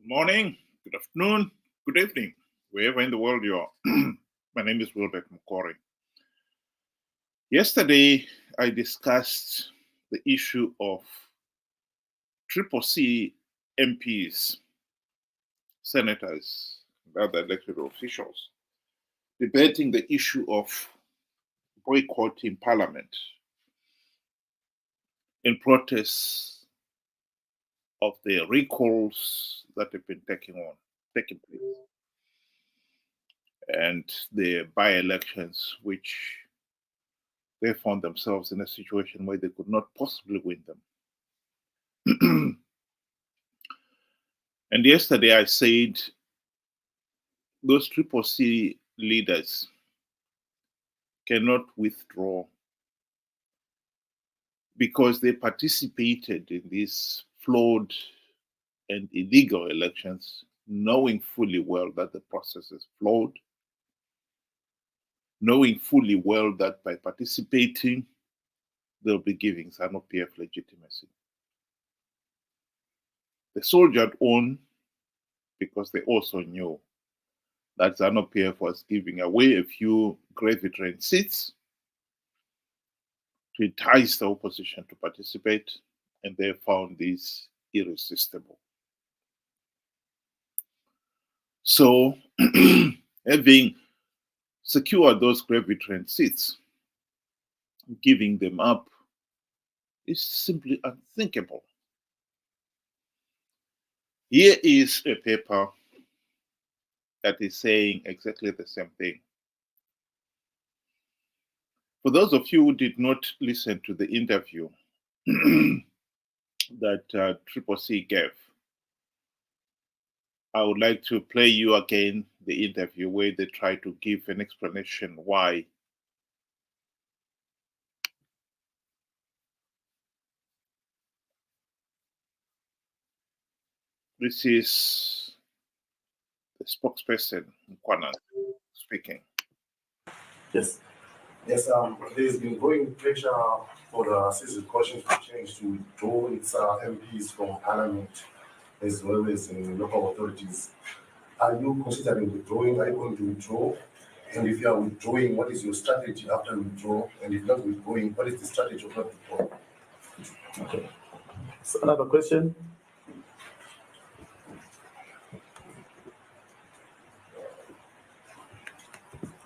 Good morning, good afternoon, good evening, wherever in the world you are. My name is Robert Mugabe. Yesterday, I discussed the issue of CCC MPs, senators, and other elected officials debating the issue of boycotting parliament in protest of the recalls that have been taking place, and the by-elections which they found themselves in a situation where they could not possibly win them. And yesterday I said those CCC leaders cannot withdraw because they participated in these flawed and illegal elections, knowing fully well that the process is flawed, knowing fully well that by participating, they'll be giving Zanu PF legitimacy. They soldiered on because they also knew that Zanu PF was giving away a few gravy train seats to entice the opposition to participate, and they found this irresistible. So, having secured those gravy train seats, giving them up is simply unthinkable. Here is a paper that is saying exactly the same thing. For those of you who did not listen to the interview that CCC gave, I would like to play you again the interview where they try to give an explanation why this is the spokesperson, Nkwana, speaking. Yes. Yes, there's been growing pressure for the CCC Coalition to change to withdraw its MPs from Parliament as well as in local authorities. Are you considering withdrawing? Are you going to withdraw? And if you are withdrawing, what is your strategy after withdrawal? And if not withdrawing, what is the strategy of not withdrawing? Okay. So another question.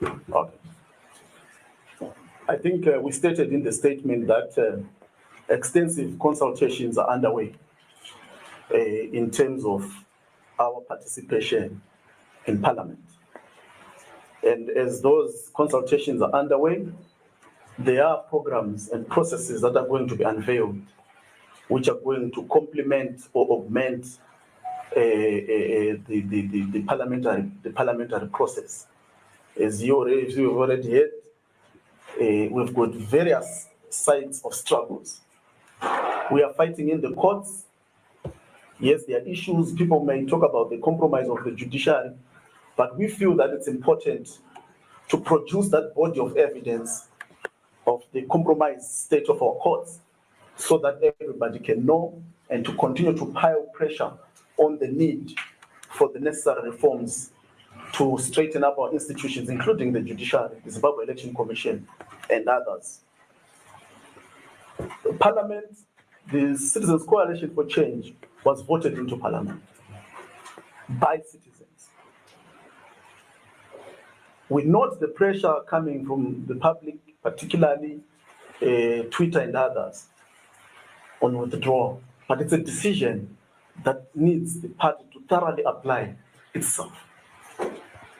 Okay. I think we stated in the statement that extensive consultations are underway in terms of our participation in Parliament. And as those consultations are underway, there are programs and processes that are going to be unveiled, which are going to complement or augment the parliamentary process. As you've already heard, we've got various sides of struggles. We are fighting in the courts. Yes, there are issues. People may talk about the compromise of the judiciary, but we feel that it's important to produce that body of evidence of the compromised state of our courts so that everybody can know, and to continue to pile pressure on the need for the necessary reforms to straighten up our institutions, including the judiciary, the Zimbabwe Election Commission, and others. The Parliament, the Citizens Coalition for Change, was voted into Parliament by citizens. We note the pressure coming from the public, particularly Twitter and others, on withdrawal, but it's a decision that needs the party to thoroughly apply itself.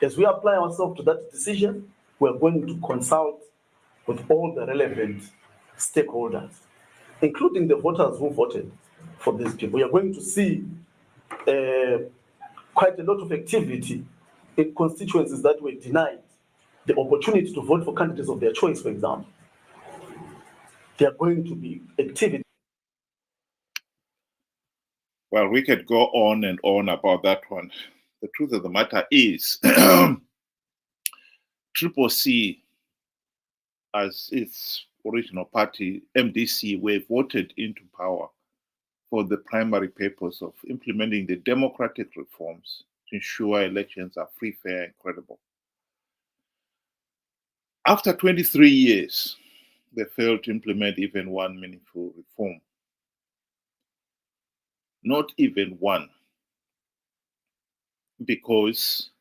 As we apply ourselves to that decision, we're going to consult with all the relevant stakeholders, including the voters who voted for these people. We are going to see quite a lot of activity in constituencies that were denied the opportunity to vote for candidates of their choice, for example. There are going to be activity. Well, we could go on and on about that one. The truth of the matter is, CCC, as its original party, MDC, were voted into power for the primary purpose of implementing the democratic reforms to ensure elections are free, fair, and credible. After 23 years, they failed to implement even one meaningful reform. Not even one. Because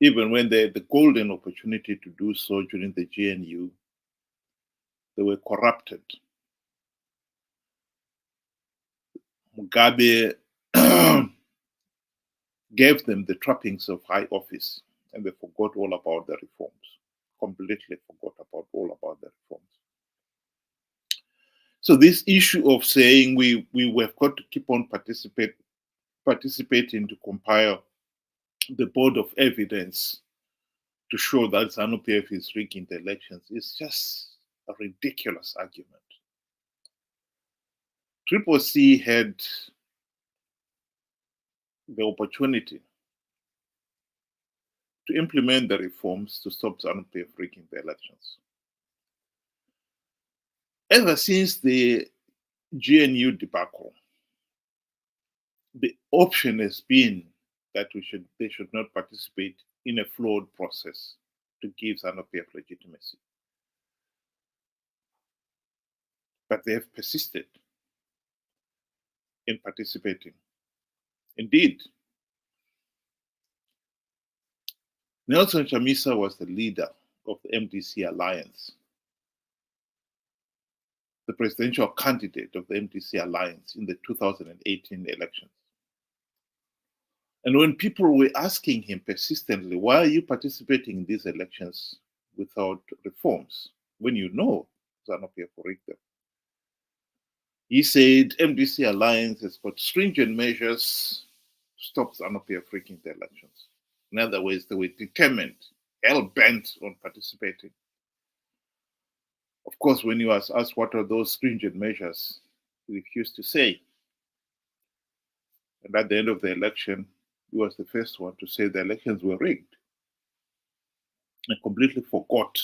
even when they had the golden opportunity to do so during the GNU, they were corrupted. Mugabe gave them the trappings of high office, and they forgot all about the reforms, completely forgot about all about the reforms. So this issue of saying we have got to keep on participating to compile the board of evidence to show that Zanu PF is rigging the elections is just a ridiculous argument. CCC had the opportunity to implement the reforms to stop Zanu PF rigging the elections. Ever since the GNU debacle, the option has been that they should not participate in a flawed process to give Zanu PF legitimacy. But they have persisted in participating. Indeed, Nelson Chamisa was the leader of the MDC alliance, the presidential candidate of the MDC alliance in the 2018 elections. And when people were asking him persistently, why are you participating in these elections without reforms, when you know Zanu PF rigged them? He said MDC alliance has got stringent measures to stop Zanu PF rigging the elections. In other words, they were determined, hell-bent on participating. Of course, when you was asked what are those stringent measures, he refused to say. And at the end of the election, he was the first one to say the elections were rigged, and completely forgot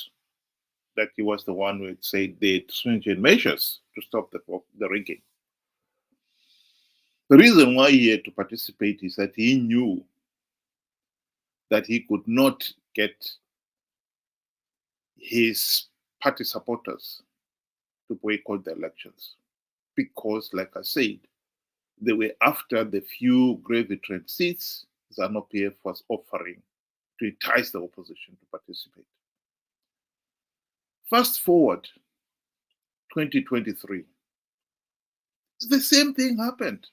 that he was the one who had said they had stringent measures to stop the rigging. The reason why he had to participate is that he knew that he could not get his party supporters to boycott the elections because, like I said, they were after the few gravy train seats Zanu PF was offering to entice the opposition to participate. Fast forward 2023, the same thing happened.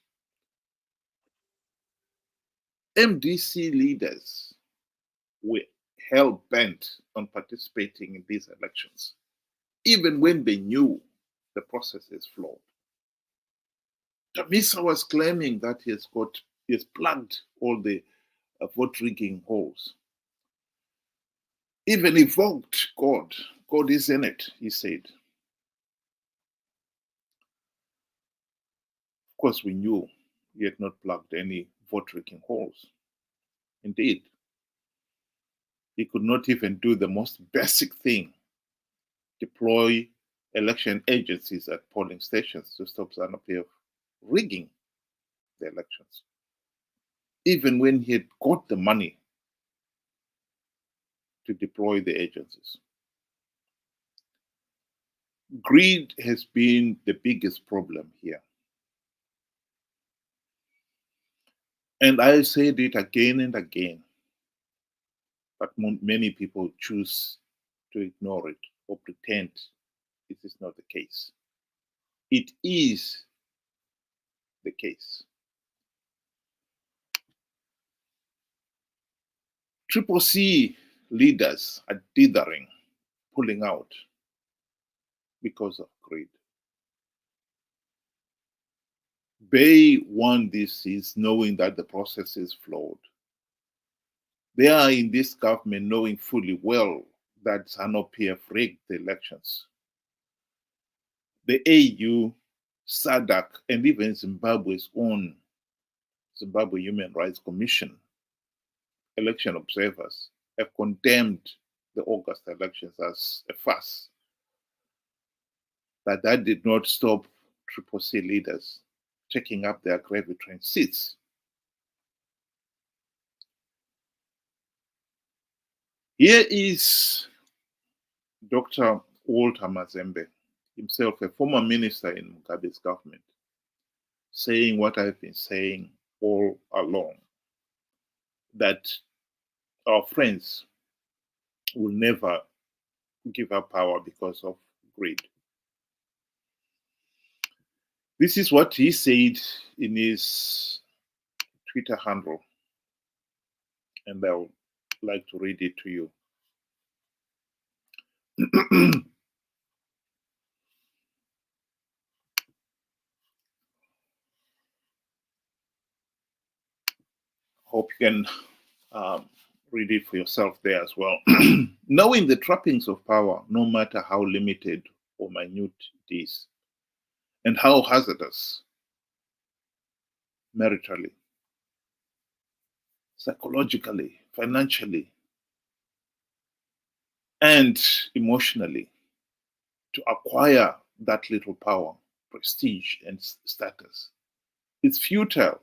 MDC leaders were hell-bent on participating in these elections, even when they knew the process is flawed. Chamisa was claiming that he has plugged all the vote rigging holes. Even evoked God. God is in it, he said. Of course, we knew he had not plugged any vote rigging holes. Indeed, he could not even do the most basic thing, deploy election agencies at polling stations to stop Zanu PF rigging the elections, even when he had got the money to deploy the agencies. Greed has been the biggest problem here. And I said it again and again, but many people choose to ignore it or pretend this is not the case. It is the case. CCC leaders are dithering, pulling out because of greed. They want this is knowing that the process is flawed. They are in this government knowing fully well that Zanu PF rigged the elections. The AU, SADC, and even Zimbabwe's own Zimbabwe Human Rights Commission election observers have condemned the August elections as a farce. That did not stop CCC leaders taking up their gravity seats. Here is Dr. Walter Mzembi, himself a former minister in Mugabe's government, saying what I've been saying all along, that our friends will never give up power because of greed. This is what he said in his Twitter handle, and I would like to read it to you. Hope you can read it for yourself there as well. Knowing the trappings of power, no matter how limited or minute it is, and how hazardous, maritally, psychologically, financially, and emotionally, to acquire that little power, prestige, and status. It's futile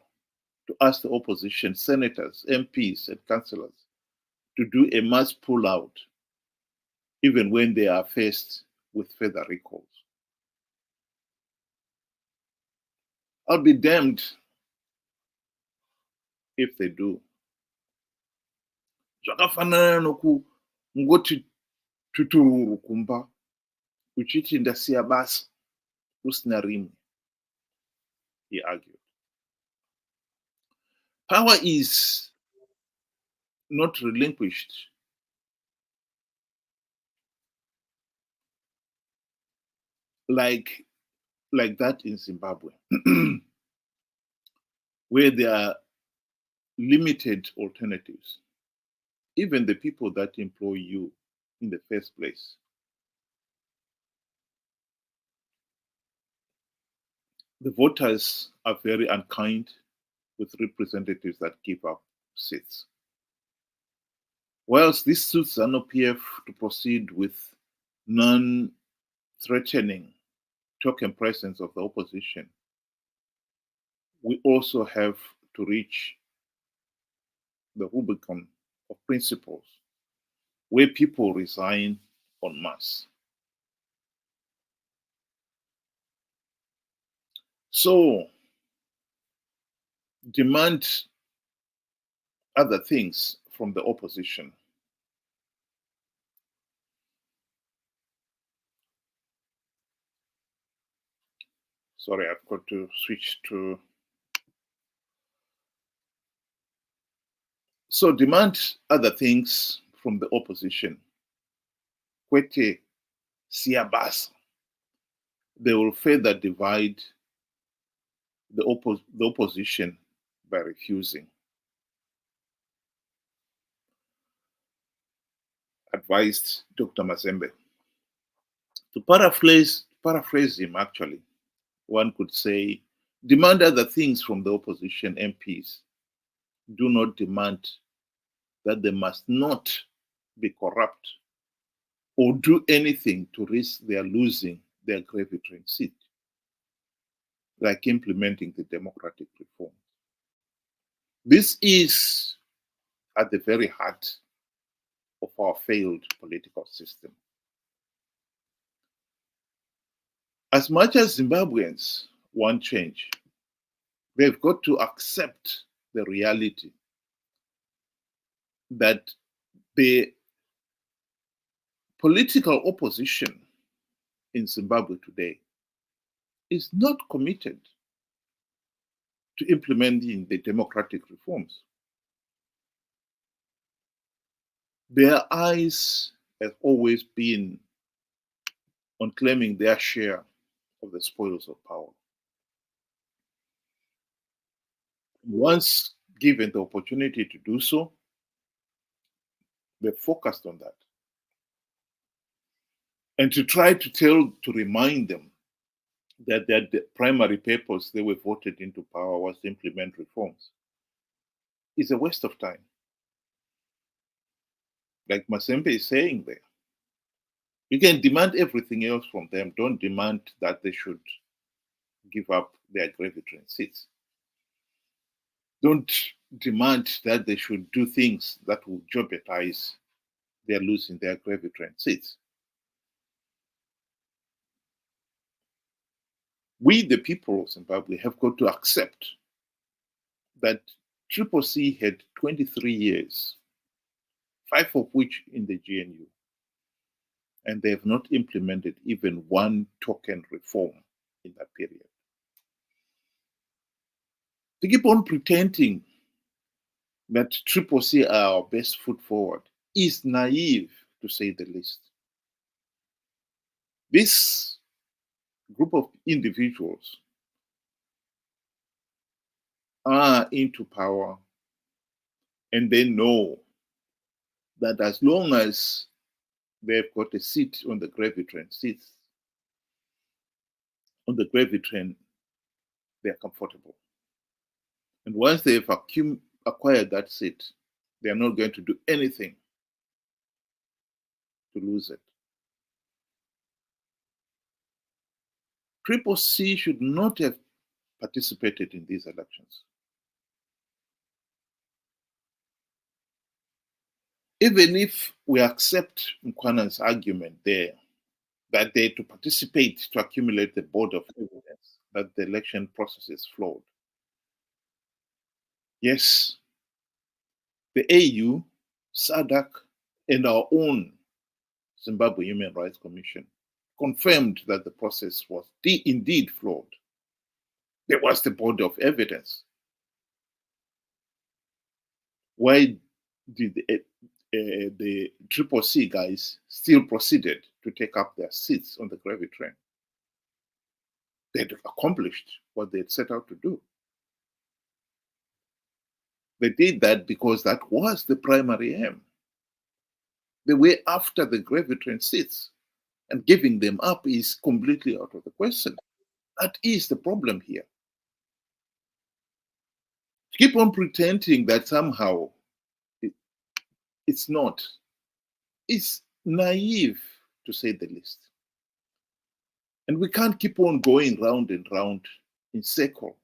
to ask the opposition, senators, MPs, and councillors to do a mass pullout, even when they are faced with further recalls. I'll be damned if they do. Zvakafanana nokungoti tuturu kumba uchiti ndasiya basa usina rimwe, he argued. Power is not relinquished like that in Zimbabwe, where there are limited alternatives. Even the people that employ you in the first place, the voters are very unkind with representatives that give up seats. Whilst this suits Zanu PF to proceed with non-threatening token presence of the opposition, we also have to reach the Rubicon of principles where people resign en masse. So, demand other things from the opposition. Sorry, I've got to switch to. So demand other things from the opposition. Kwete siabas. They will further divide the opposition by refusing. Advised Dr. Mzembi. To paraphrase him, actually, one could say, demand other things from the opposition MPs. Do not demand that they must not be corrupt or do anything to risk their losing their gravity seat, like implementing the democratic reform. This is at the very heart of our failed political system. As much as Zimbabweans want change, they've got to accept the reality that the political opposition in Zimbabwe today is not committed to implementing the democratic reforms. Their eyes have always been on claiming their share of the spoils of power. Once given the opportunity to do so, they focused on that. And to try to remind them that the primary purpose they were voted into power was to implement reforms is a waste of time. Like Mzembi is saying there, you can demand everything else from them. Don't demand that they should give up their gravitrine seats. Don't demand that they should do things that will jeopardize their losing their gravitrine seats. We, the people of Zimbabwe, have got to accept that CCC had 23 years, 5 of which in the GNU, and they have not implemented even one token reform in that period. To keep on pretending that CCC are our best foot forward is naive, to say the least. This group of individuals are into power, and they know that as long as they've got a seat on the gravitrine seats, on the gravitrine, they're comfortable. And once they've acquired that seat, they are not going to do anything to lose it. CCC should not have participated in these elections. Even if we accept Mkwana's argument there that they to participate to accumulate the board of evidence that the election process is flawed. Yes, the AU, SADC, and our own Zimbabwe Human Rights Commission confirmed that the process was indeed flawed. There was the board of evidence. Why did the CCC guys still proceeded to take up their seats on the gravitrine? They had accomplished what they had set out to do. They did that because that was the primary aim. The way after the gravitrine seats, and giving them up is completely out of the question. That is the problem here. To keep on pretending that somehow it's not, it's naive, to say the least. And we can't keep on going round and round in circle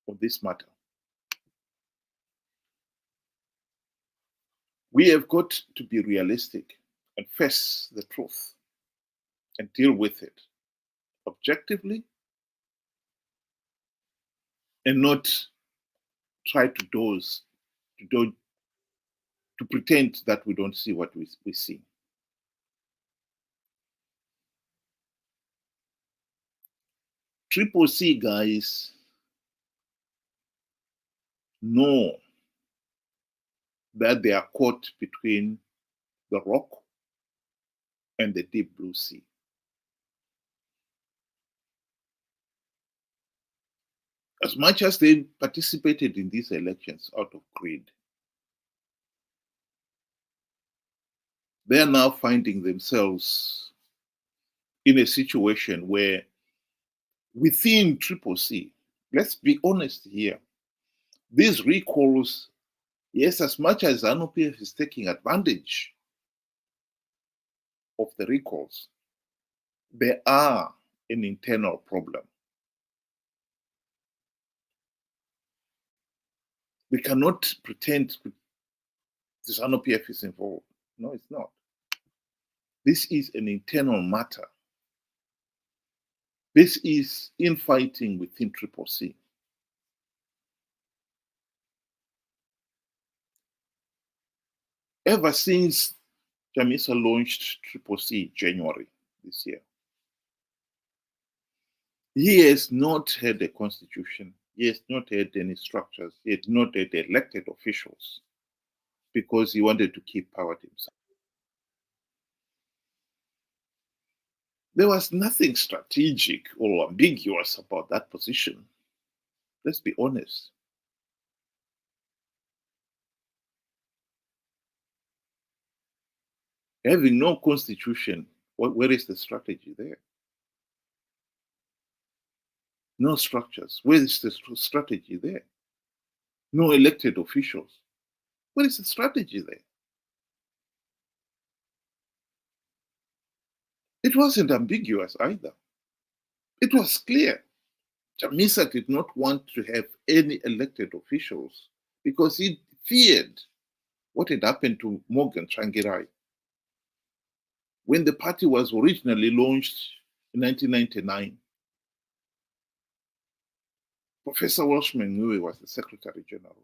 on this matter. We have got to be realistic and face the truth and deal with it objectively, and not try to pretend that we don't see what we see. CCC guys know that they are caught between the rock and the deep blue sea. As much as they participated in these elections out of greed, they are now finding themselves in a situation where within CCC, let's be honest here, these recalls, yes, as much as Zanu PF is taking advantage of the recalls, there are an internal problem. We cannot pretend the Zanu PF is involved. No, it's not. This is an internal matter. This is infighting within CCC. Ever since Chamisa launched CCC January this year, he has not had a constitution. He has not had any structures. He has not had elected officials because he wanted to keep power to himself. There was nothing strategic or ambiguous about that position. Let's be honest. Having no constitution, where is the strategy there? No structures. Where is the strategy there? No elected officials. Where is the strategy there? It wasn't ambiguous either. It was clear. Chamisa did not want to have any elected officials because he feared what had happened to Morgan Tsvangirai. When the party was originally launched in 1999, Professor Welshman Ngui was the Secretary General.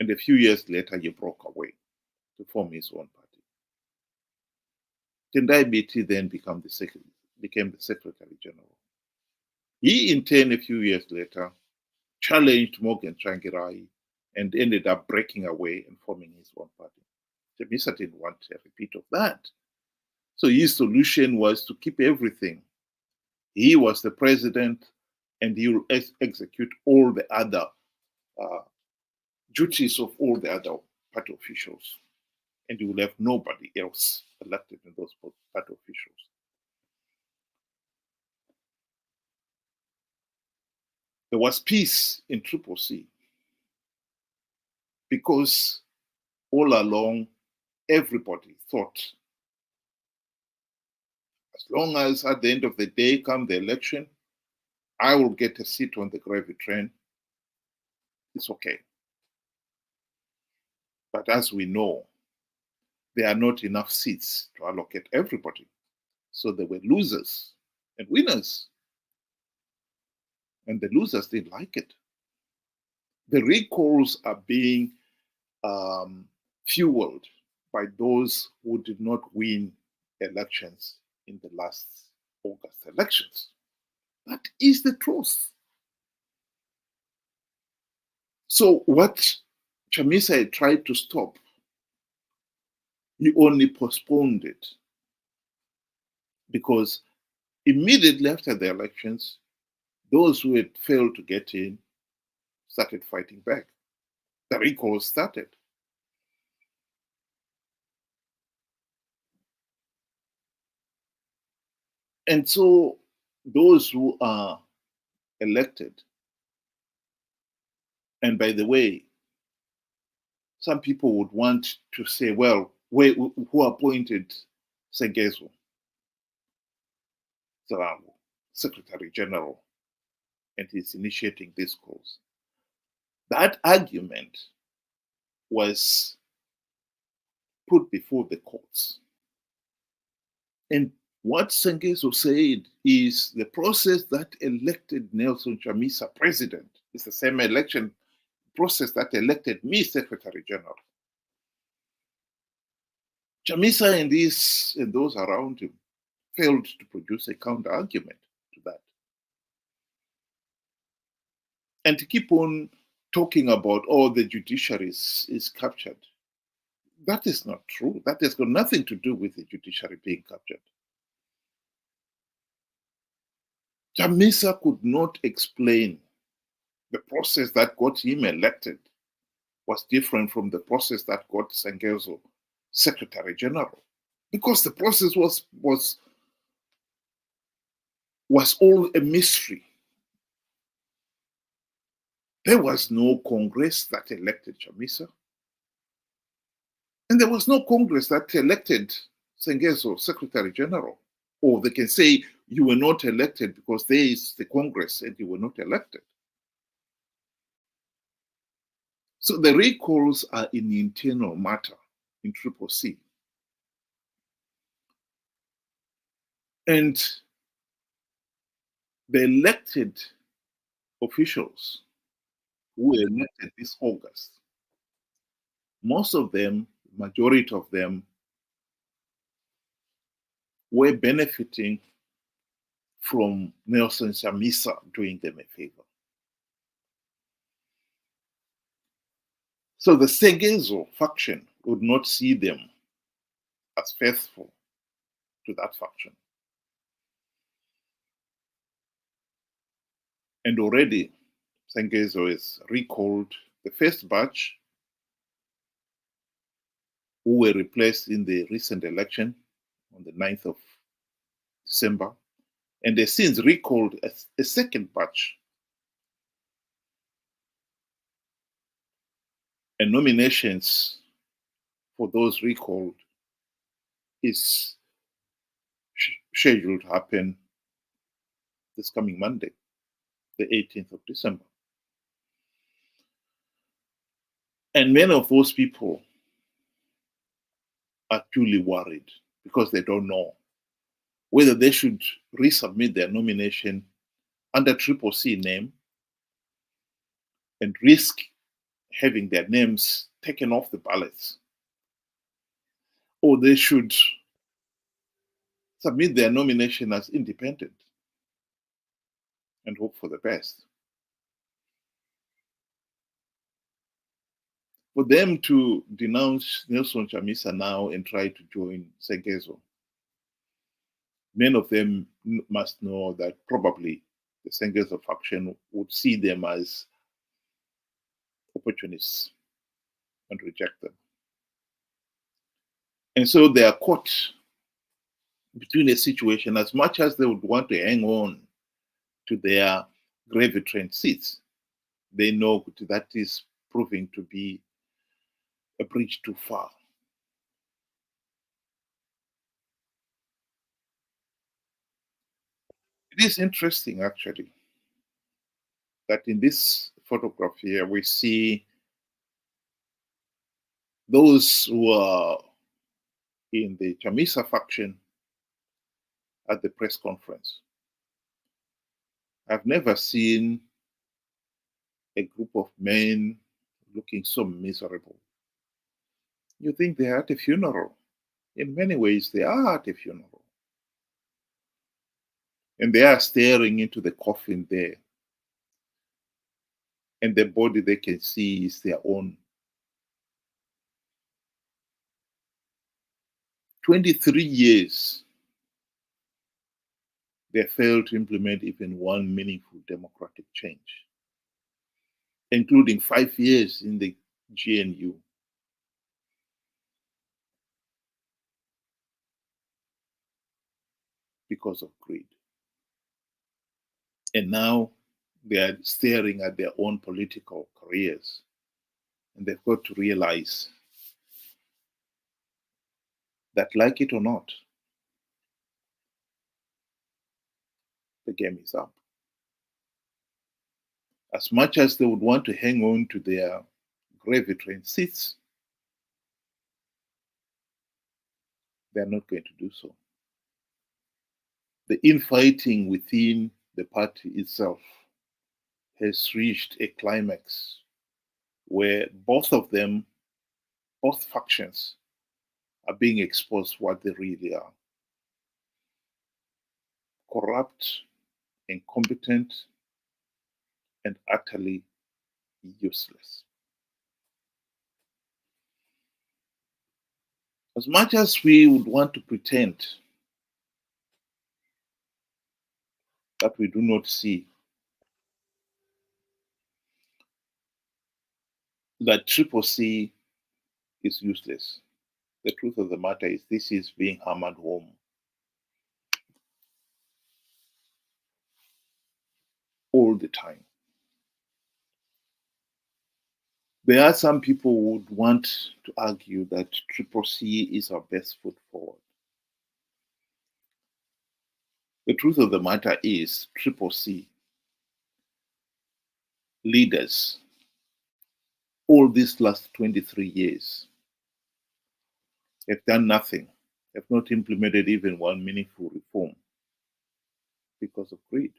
And a few years later, he broke away to form his own party. Tendai Biti then became the Secretary General. He, in turn, a few years later, challenged Morgan Tsvangirai and ended up breaking away and forming his own party. Chamisa didn't want a repeat of that. So his solution was to keep everything. He was the president, and he will execute all the other duties of all the other party officials. And you will have nobody else elected in those party officials. There was peace in CCC because all along everybody thought, as long as at the end of the day come the election, I will get a seat on the gravy train, it's okay. But as we know, there are not enough seats to allocate everybody. So there were losers and winners. And the losers didn't like it. The recalls are being fueled by those who did not win elections in the last August elections. That is the truth. So what Chamisa had tried to stop, he only postponed it because immediately after the elections, those who had failed to get in started fighting back. The recall started. And so those who are elected, and by the way, some people would want to say, well, who appointed Sengezo Zarango, Secretary General, and he's initiating this cause? That argument was put before the courts. And what Sengezo said is the process that elected Nelson Chamisa president is the same election process that elected me Secretary General. Chamisa and those around him failed to produce a counter argument to that. And to keep on talking about, oh, the judiciary is captured. That is not true. That has got nothing to do with the judiciary being captured. Chamisa could not explain the process that got him elected was different from the process that got Sengezo Secretary General, because the process was all a mystery. There was no Congress that elected Chamisa, and there was no Congress that elected Sengezo Secretary General. Or they can say you were not elected because there is the Congress and you were not elected. So the recalls are in the internal matter in CCC. And the elected officials who were elected this August, most of them, majority of them, were benefiting from Nelson Chamisa doing them a favor. So the Sengezo faction would not see them as faithful to that faction. And already Sengezo has recalled the first batch who were replaced in the recent election on the 9th of December, and they since recalled a second batch. And nominations for those recalled is scheduled to happen this coming Monday, the 18th of December. And many of those people are truly worried because they don't know whether they should resubmit their nomination under CCC name and risk having their names taken off the ballots, or they should submit their nomination as independent and hope for the best. For them to denounce Nelson Chamisa now and try to join Sengezo, many of them must know that probably the Sengezo faction would see them as opportunists and reject them. And so they are caught between a situation, as much as they would want to hang on to their gravy train seats, they know that is proving to be a bridge too far. It is interesting, actually, that in this photograph here, we see those who are in the Chamisa faction at the press conference. I've never seen a group of men looking so miserable. You think they're at a funeral. In many ways, they are at a funeral. And they are staring into the coffin there. And the body they can see is their own. 23 years, they failed to implement even one meaningful democratic change, including 5 years in the GNU. Because of greed. And now they are staring at their own political careers, and they've got to realize that, like it or not, the game is up. As much as they would want to hang on to their gravy train seats, they're not going to do so. The infighting within the party itself has reached a climax where both factions are being exposed what they really are. Corrupt, incompetent, and utterly useless. As much as we would want to pretend that we do not see that CCC is useless, the truth of the matter is this is being hammered home all the time. There are some people who would want to argue that CCC is our best foot forward. The truth of the matter is CCC leaders all these last 23 years have done nothing, have not implemented even one meaningful reform because of greed.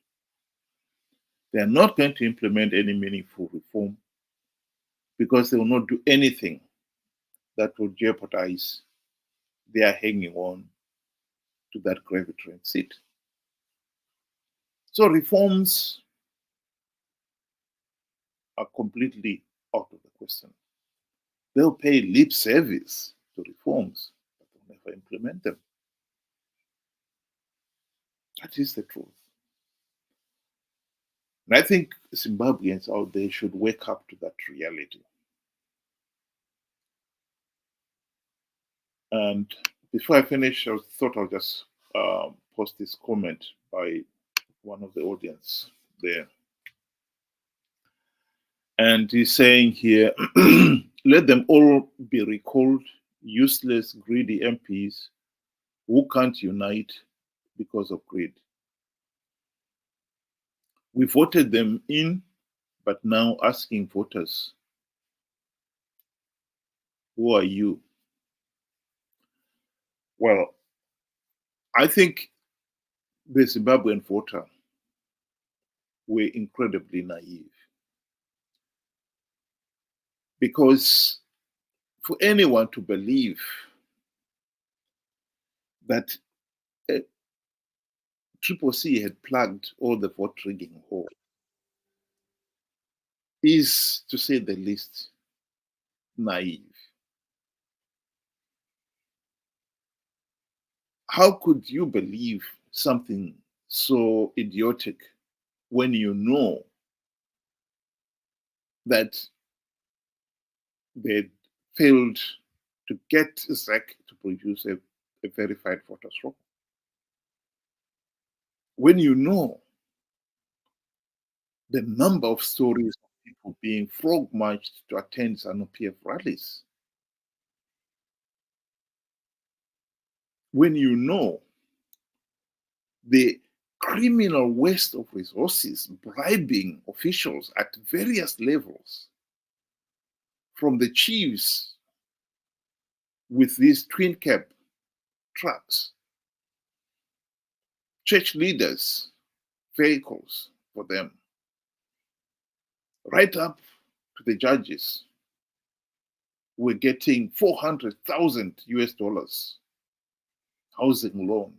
They are not going to implement any meaningful reform because they will not do anything that will jeopardize their hanging on to that gravy train seat. So reforms are completely out of the question. They'll pay lip service to reforms, but they'll never implement them. That is the truth. And I think Zimbabweans out there should wake up to that reality. And before I finish, I thought I'll just post this comment by one of the audience there. And he's saying here, let them all be recalled, useless, greedy MPs who can't unite because of greed. We voted them in, but now asking voters, who are you? Well, I think the Zimbabwean voter were incredibly naive, because for anyone to believe that CCC had plugged all the vote rigging holes is, to say the least, naive. How could you believe something so idiotic when you know that they failed to get ZAC to produce a verified voters roll? When you know the number of stories of people being frog marched to attend Zanu PF rallies, when you know the criminal waste of resources, bribing officials at various levels, from the chiefs with these twin cab trucks, church leaders, vehicles for them, right up to the judges who were getting 400,000 US dollars housing loan.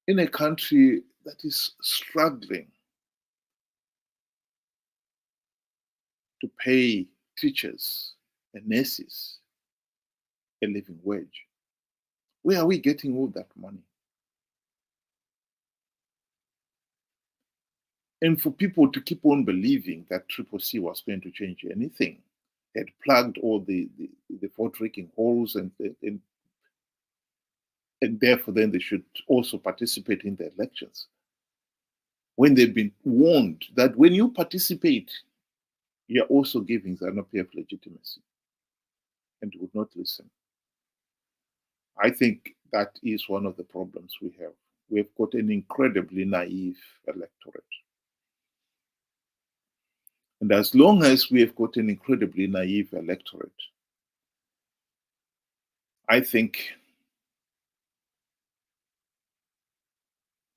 In a country that is struggling to pay teachers and nurses a living wage, where are we getting all that money? And for people to keep on believing that CCC was going to change anything, had plugged all the vote rigging holes, and therefore then they should also participate in the elections, when they've been warned that when you participate, you're also giving Zanu PF legitimacy, and would not listen. I think that is one of the problems we have. We've got an incredibly naive electorate. And as long as we have got an incredibly naive electorate, I think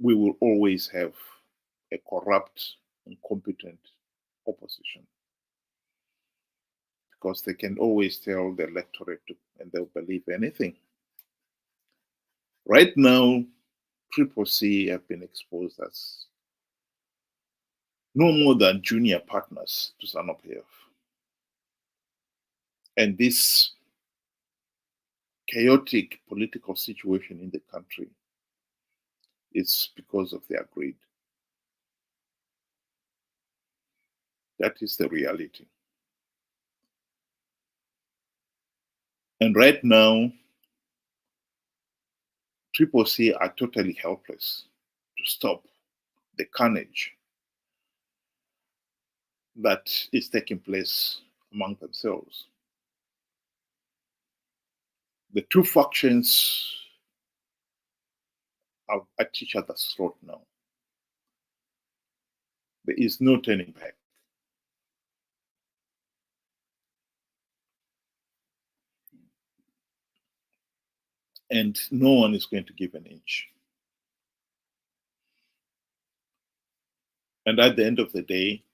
we will always have a corrupt, incompetent opposition, because they can always tell the electorate and they'll believe anything. Right now, CCC have been exposed as no more than junior partners to Zanu PF. And this chaotic political situation in the country is because of their greed. That is the reality. And right now, CCC are totally helpless to stop the carnage that is taking place among themselves. The two factions are at each other's throat now. There is no turning back. And no one is going to give an inch. And at the end of the day,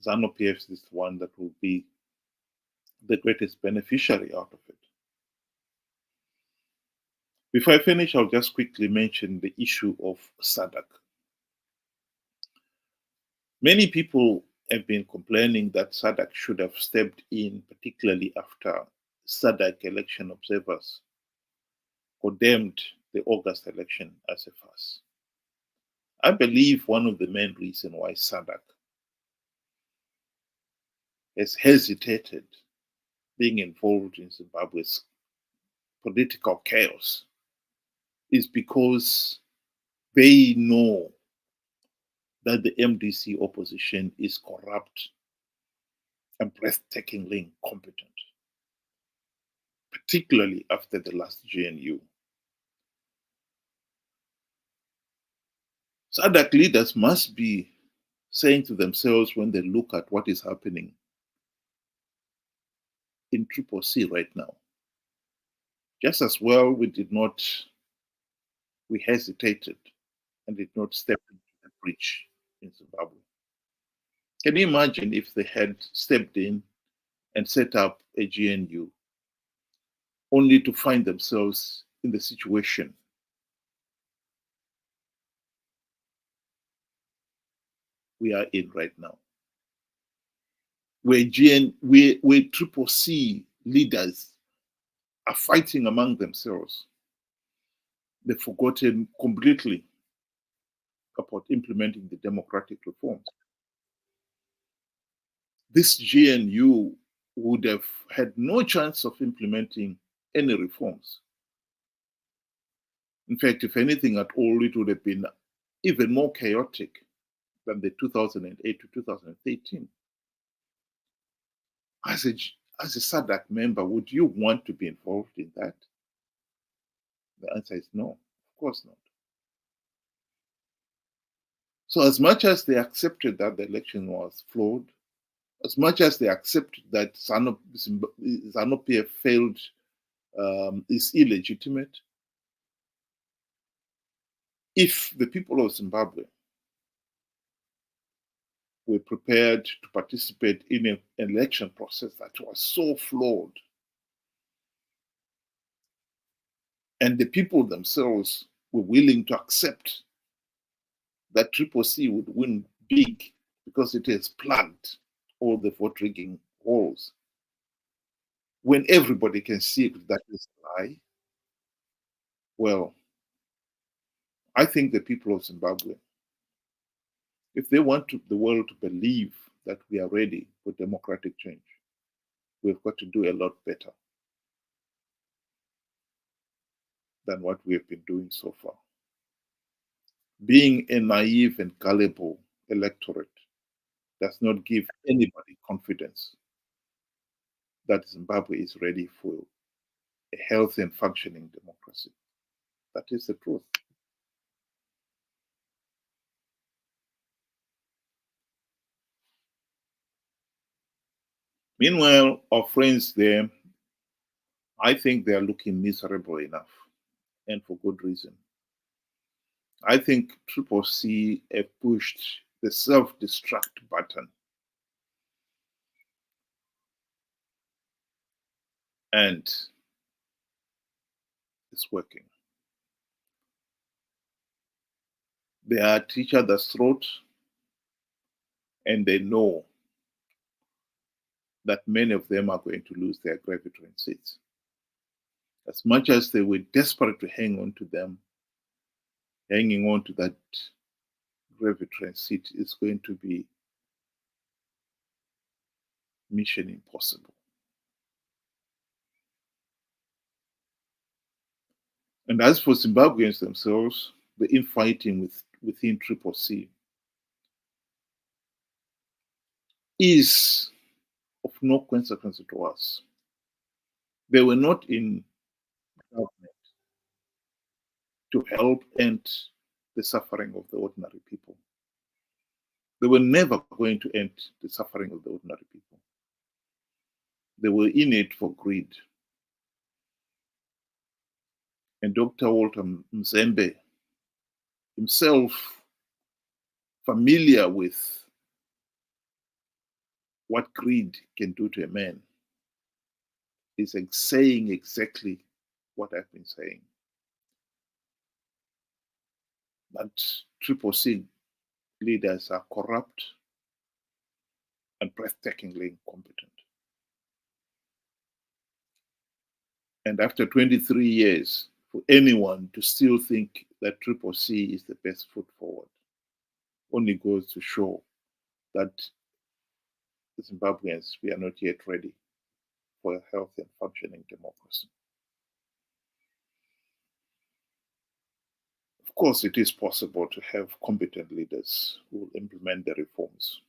Zanu PF is the one that will be the greatest beneficiary out of it. Before I finish, I'll just quickly mention the issue of SADC. Many people have been complaining that SADC should have stepped in, particularly after SADC election observers condemned the August election as a farce. I believe one of the main reasons why SADC has hesitated being involved in Zimbabwe's political chaos is because they know that the MDC opposition is corrupt and breathtakingly incompetent, particularly after the last GNU. SADC leaders must be saying to themselves when they look at what is happening in CCC right now, just as well we hesitated and did not step into the breach in Zimbabwe. Can you imagine if they had stepped in and set up a GNU only to find themselves in the situation we are in right now, where CCC leaders are fighting among themselves? They've forgotten completely about implementing the democratic reforms. This GNU would have had no chance of implementing any reforms. In fact, if anything at all, it would have been even more chaotic than the 2008 to 2013. As a SADC member, would you want to be involved in that? The answer is no, of course not. So as much as they accepted that the election was flawed, as much as they accepted that Zanu PF failed, is illegitimate, if the people of Zimbabwe were prepared to participate in an election process that was so flawed, and the people themselves were willing to accept that CCC would win big because it has plugged all the vote rigging holes, when everybody can see that is a lie, well, I think the people of Zimbabwe, if they want the world to believe that we are ready for democratic change, we've got to do a lot better than what we have been doing so far. Being a naive and gullible electorate does not give anybody confidence that Zimbabwe is ready for a healthy and functioning democracy. That is the truth. Meanwhile, our friends there, I think they are looking miserable enough, and for good reason. I think CCC have pushed the self-destruct button, and it's working. They are at each other's throat, and they know that many of them are going to lose their gravity seats. As much as they were desperate to hang on to them, hanging on to that gravity seat is going to be mission impossible. And as for Zimbabweans themselves, the infighting within CCC is of no consequence to us. They were not in government to help end the suffering of the ordinary people. They were never going to end the suffering of the ordinary people. They were in it for greed. And Dr. Walter Mzembi, himself familiar with what greed can do to a man, is saying exactly what I've been saying. That CCC leaders are corrupt and breathtakingly incompetent. And after 23 years, for anyone to still think that CCC is the best foot forward only goes to show that the Zimbabweans, we are not yet ready for a healthy and functioning democracy. Of course, it is possible to have competent leaders who will implement the reforms.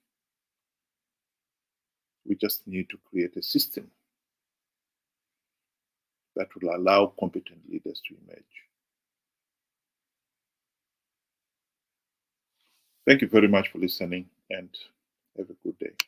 We just need to create a system that will allow competent leaders to emerge. Thank you very much for listening, and have a good day.